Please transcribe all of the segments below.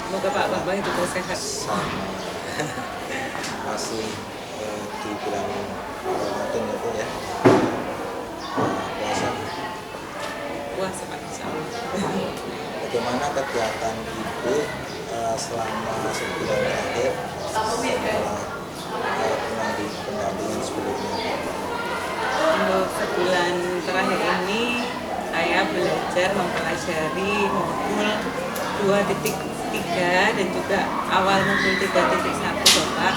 Semoga Pak Bambang juga sehat. sama masih di bulan Ramadan itu ya, puasa. Puasa Pak, insya Allah. Bagaimana kegiatan Ibu selama sebulan terakhir setelah pendampingan sebelumnya? Untuk sebulan terakhir ini saya belajar mempelajari modul 2.3 dan juga awal modul 3.1 Bapak,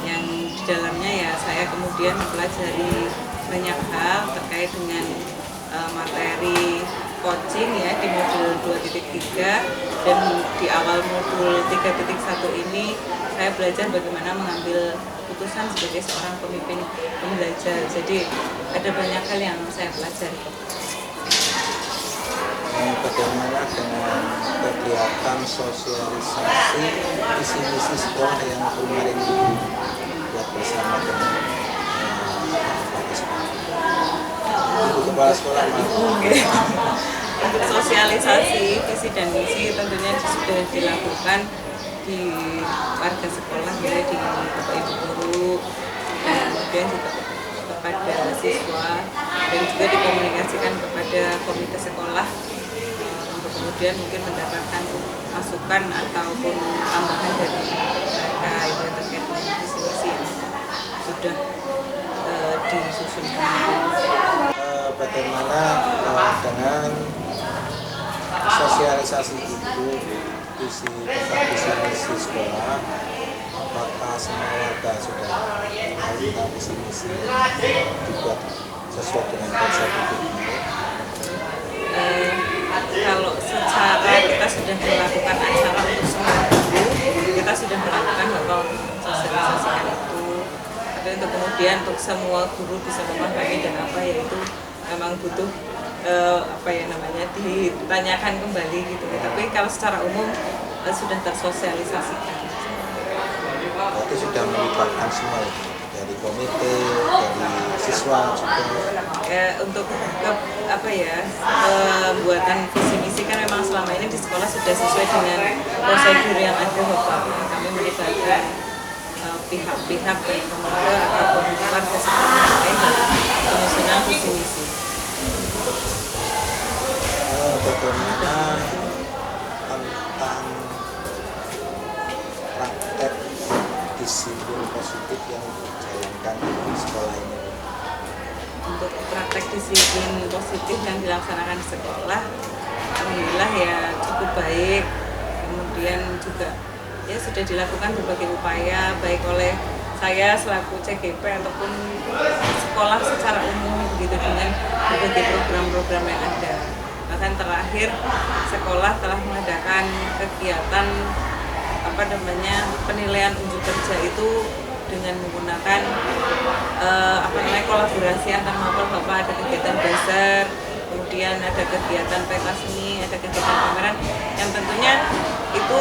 yang di dalamnya ya saya kemudian mempelajari banyak hal terkait dengan materi coaching ya di modul 2.3, dan di awal modul 3.1 ini saya belajar bagaimana mengambil keputusan sebagai seorang pemimpin pembelajar. Jadi ada banyak hal yang saya pelajari. Bagaimana dengan kegiatan sosialisasi visi misi sekolah yang kemarin Ibu buat bersama dengan Ibu Kepala Sekolah? Untuk sosialisasi visi dan misi tentunya sudah dilakukan di warga sekolah ya, di Bapak Ibu guru, dan kemudian juga kepada siswa, dan juga dikomunikasikan kepada komite sekolah untuk kemudian mungkin mendapatkan masukan ataupun tambahan dari mereka itu terkait dengan visi misi yang sudah disusunkan. Bagaimana dengan sosialisasi Ibu visi misi sekolah? Apakah semua warga sudah tahu visi misi dibuat sesuai dengan konsep Ibu? Kalau secara kita sudah melakukan acara untuk semua guru, kita sudah melakukan Bapak sosialisasikan itu. Tapi untuk kemudian untuk semua guru bisa memahami dan apa, yaitu memang butuh ditanyakan kembali gitu. Tapi kalau secara umum sudah tersosialisasikan. Berarti sudah melibatkan semua ya? Dari komite, dari siswa juga. Untuk buatan visi misi kan memang selama ini di sekolah sudah sesuai dengan prosedur yang ada Bapak. Kami melibatkan pihak-pihak baik komite ataupun warga sekolah lain dalam penyusunan visi misi. Bagaimana tentang praktek disiplin positif yang dijalankan di sekolah ini? Untuk praktek disiplin positif yang dilaksanakan di sekolah, alhamdulillah ya cukup baik. Kemudian juga ya sudah dilakukan berbagai upaya baik oleh saya selaku CGP ataupun sekolah secara umum begitu, dengan berbagai program-program yang ada. Bahkan terakhir sekolah telah mengadakan kegiatan penilaian unjuk kerja itu dengan menggunakan kolaborasi antar mapel Bapak. Ada kegiatan bazar, kemudian ada kegiatan pentas seni, ada kegiatan pameran yang tentunya itu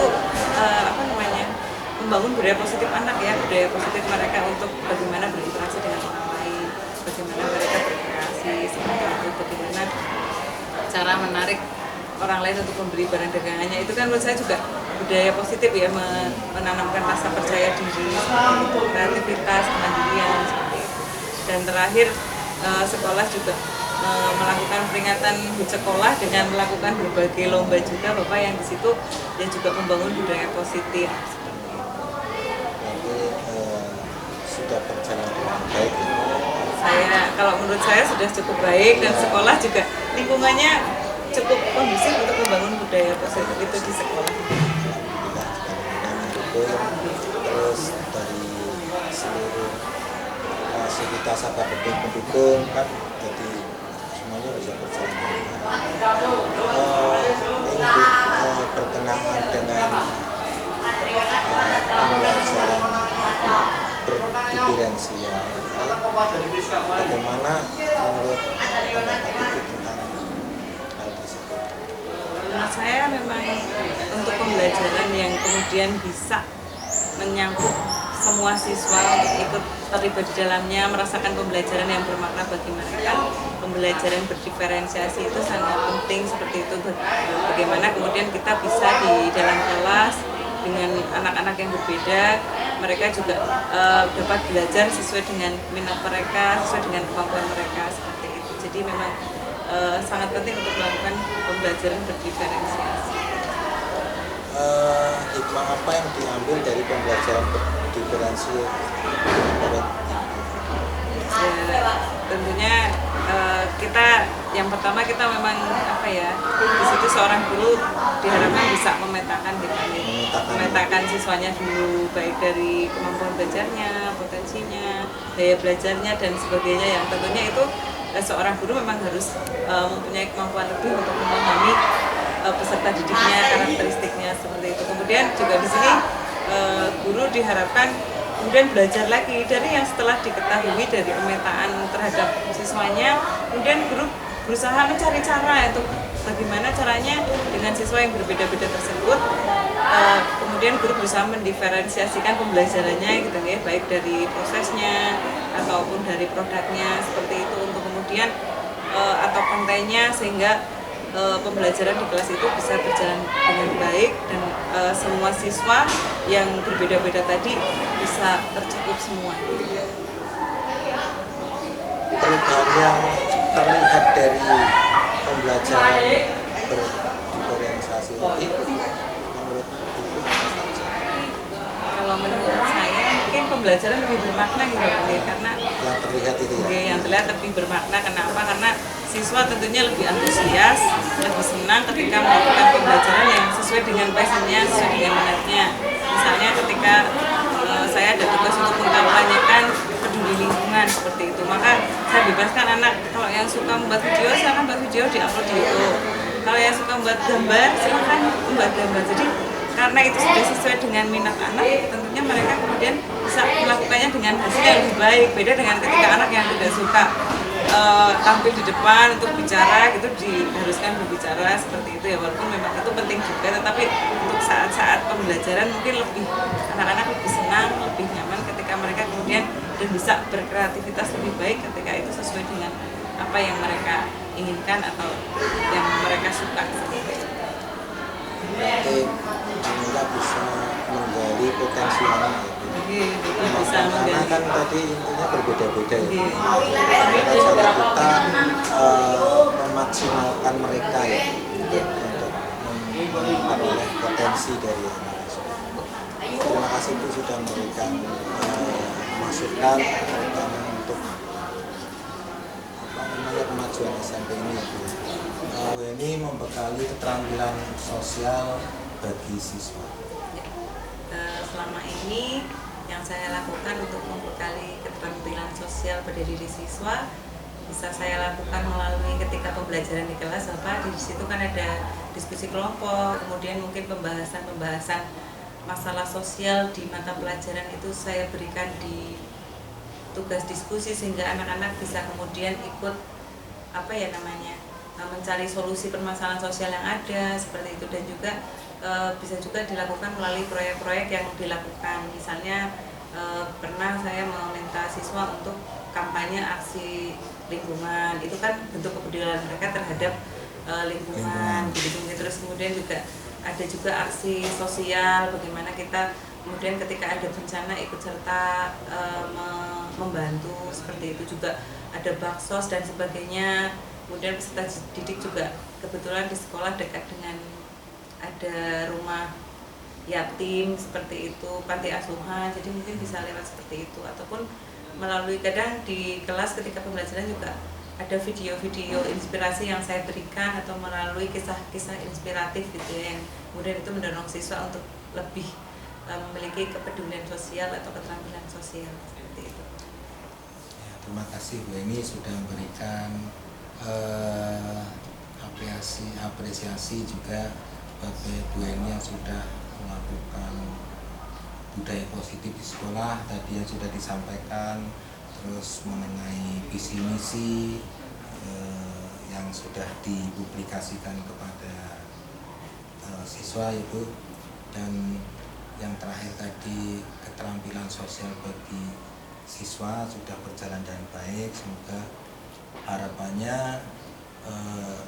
membangun budaya positif anak ya, budaya positif mereka untuk bagaimana berinteraksi dengan orang lain, bagaimana mereka berkreasi seperti itu, bagaimana cara menarik orang lain untuk membeli barang dagangannya. Itu kan menurut saya juga budaya positif ya, menanamkan rasa percaya diri, kreativitas, kemandirian seperti itu. Dan terakhir sekolah juga melakukan peringatan HUT sekolah dengan melakukan berbagai lomba juga Bapak, yang di situ dia juga membangun budaya positif. Jadi sudah berjalan dengan baik ya? Kalau menurut saya sudah cukup baik, dan sekolah juga lingkungannya cukup kondusif untuk membangun budaya positif itu di sekolah. Terus dari seluruh fasilitas atau pendukung kan, jadi semuanya bisa berjalan untuk berkenaan dengan pembelajaran berdiferensial. Bagaimana menurut pendapat Ibu tentang hal tersebut? Menurut saya memang untuk pembelajaran yang kemudian bisa menyangkut semua siswa untuk ikut terlibat di dalamnya, merasakan pembelajaran yang bermakna bagi mereka, pembelajaran berdiferensiasi itu sangat penting seperti itu. Bagaimana kemudian kita bisa di dalam kelas dengan anak-anak yang berbeda, mereka juga dapat belajar sesuai dengan minat mereka, sesuai dengan kemampuan mereka seperti itu. Jadi memang sangat penting untuk melakukan pembelajaran berdiferensiasi. Hikmah apa yang diambil dari pembelajaran berdiferensiasi? Ya, tentunya kita yang pertama kita memang di situ seorang guru diharapkan bisa memetakan siswanya dulu, baik dari kemampuan belajarnya, potensinya, daya belajarnya dan sebagainya, yang tentunya itu seorang guru memang harus mempunyai kemampuan lebih untuk memahami peserta didiknya, karakteristiknya seperti itu. Kemudian juga di sini guru diharapkan kemudian belajar lagi dari yang setelah diketahui dari pemetaan terhadap siswanya, kemudian guru berusaha mencari cara untuk bagaimana caranya dengan siswa yang berbeda-beda tersebut, kemudian guru berusaha mendiferensiasikan pembelajarannya gitu ya, baik dari prosesnya ataupun dari produknya seperti itu, untuk kemudian atau kontennya, sehingga pembelajaran di kelas itu bisa berjalan dengan baik dan semua siswa yang berbeda-beda tadi bisa tercakup semua. Perubahan yang terlihat dari pembelajaran berdiferensiasi ini menurut Ibu apa saja? Kalau menurut saya mungkin pembelajaran lebih bermakna gitu ya, karena Yang terlihat itu ya? yang terlihat lebih bermakna. Kenapa? Karena siswa tentunya lebih antusias, lebih senang ketika melakukan pembelajaran yang sesuai dengan passionnya, sesuai dengan minatnya. Misalnya ketika saya ada tugas untuk mengkampanyekan peduli lingkungan seperti itu, maka saya bebaskan anak, kalau yang suka membuat video silahkan buat video, di-upload di YouTube. Kalau yang suka membuat gambar silahkan membuat gambar. Jadi karena itu sudah sesuai dengan minat anak, tentunya mereka kemudian bisa melakukannya dengan hasil yang lebih baik. Beda dengan ketika anak yang tidak suka tampil di depan untuk bicara, gitu diharuskan berbicara seperti itu ya, walaupun memang itu penting juga, tetapi untuk saat-saat pembelajaran mungkin anak-anak lebih senang, lebih nyaman ketika mereka kemudian dan bisa berkreativitas lebih baik ketika itu sesuai dengan apa yang mereka inginkan atau yang mereka suka. Berarti kita bisa menggali potensi anak ya. Bisa Karena menggali. kan tadi intinya berbeda-beda ya. Iya. Cara kita memaksimalkan mereka ya, untuk memperoleh potensi dari anak tersebut. Terima kasih Bu sudah memberikan masukan terutama untuk kemajuan SMP ini ya Bu. Ini membekali keterampilan sosial bagi siswa. Selama ini yang saya lakukan untuk membekali keterampilan sosial pada diri siswa bisa saya lakukan melalui ketika pembelajaran di kelas, di situ kan ada diskusi kelompok, kemudian mungkin pembahasan masalah sosial di mata pelajaran itu saya berikan di tugas diskusi, sehingga anak-anak bisa kemudian ikut mencari solusi permasalahan sosial yang ada seperti itu. Dan juga bisa juga dilakukan melalui proyek-proyek yang dilakukan. Misalnya pernah saya meminta siswa untuk kampanye aksi lingkungan, itu kan bentuk kepedulian mereka terhadap lingkungan gitu. Terus kemudian juga ada juga aksi sosial, bagaimana kita kemudian ketika ada bencana ikut serta membantu seperti itu. Juga ada baksos dan sebagainya. Kemudian peserta didik juga kebetulan di sekolah dekat dengan ada rumah yatim seperti itu, panti asuhan, jadi mungkin bisa lewat seperti itu, ataupun melalui kadang di kelas ketika pembelajaran juga ada video-video inspirasi yang saya berikan, atau melalui kisah-kisah inspiratif gitu ya, yang kemudian itu mendorong siswa untuk lebih memiliki kepedulian sosial atau keterampilan sosial seperti itu. Ya, terima kasih Bu Eni sudah memberikan apresiasi juga bagi Bu Eni yang sudah melakukan budaya positif di sekolah tadi yang sudah disampaikan, terus mengenai visi misi yang sudah dipublikasikan kepada siswa Ibu, dan yang terakhir tadi keterampilan sosial bagi siswa sudah berjalan dengan baik. Semoga harapannya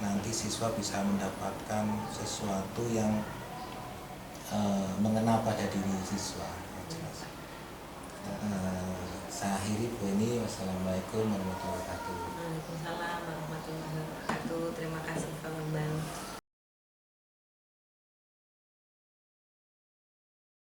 nanti siswa bisa mendapatkan sesuatu yang mengena pada diri siswa. Jelas. Saya akhiri Bu ini. Wassalamualaikum warahmatullahi wabarakatuh. Waalaikumsalam warahmatullahi wabarakatuh. Terima kasih Pak Bambang.